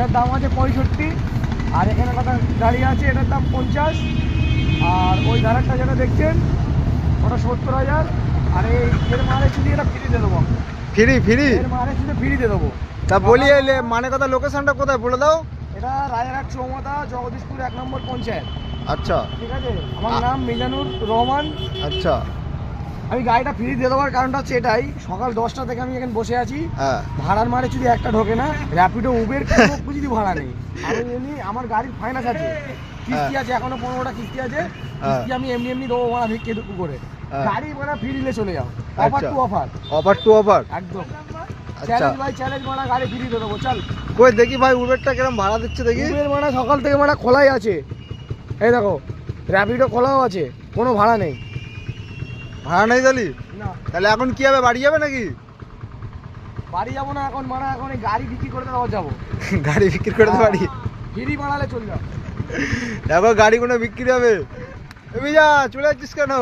এটার দাম আছে 65, আর এখানে একটা গাড়ি আছে এটার দাম 50, আর ওই ধারারটা যেটা দেখছেন ওটা 70,000। আর এর মারে শুধু এটা ফ্রি দিয়ে দেবো, ফ্রি এর মারে শুধু ফ্রি দিয়ে দেবো। তা বলি এলে মানে কথা লোকেশনটা কোথায় বলে দাও। এটা রাজারহাট চৌমাথা, জগদীশপুর 1 নম্বর পঞ্চায়েত। আচ্ছা ঠিক আছে, আমার নাম মিজানুর রহমান। আচ্ছা। আমি গাড়িটা ফ্রি দিয়ে দেওয়ার কারণটা হচ্ছে এটাই, সকাল 10টা থেকে আমি এখানে বসে আছি, হ্যাঁ ভাড়ার মারে যদি একটা ঢোকে না, র্যাপিডো উবের কোনো যদি ভাড়া নেই। আমি এমনি আমার গাড়ির ফাইনান্স আছে, কিস্তি আছে, এখনো 15টা কিস্তি আছে, কিস্তি আমি এমনি দেবো ভাড়া ভিক্ষে দুঃখ করে। গাড়ি ভাড়া ফ্রি দিলে চলে যাও, offer to offer, offer to offer একদম আচ্ছা চ্যালেঞ্জ ভাই চ্যালেঞ্জ, ভাড়া গাড়ি ফ্রি দিয়ে দেবো। চল কই দেখি ভাই উবেরটা কিরম ভাড়া দিচ্ছে দেখি। উবের ভাড়া সকাল থেকে ভাড়া খোলাই আছে, এই দেখো র্যাপিডো খোলাও আছে, কোনো ভাড়া নেই। ভাড়া নেই তাহলে? না তাহলে এখন কি হবে, বাড়ি যাবে নাকি? বাড়ি যাবো না এখন, মারা এখন এই গাড়ি বিক্রি করে দেওয়া যাবো। গাড়ি বিক্রি করে দেবো বাড়ি? ফ্রি বাড়ালে চলে যাও। দেখো গাড়ি কোনো বিক্রি হবে। তুমি যা চলে যাচ্ছিস কেন?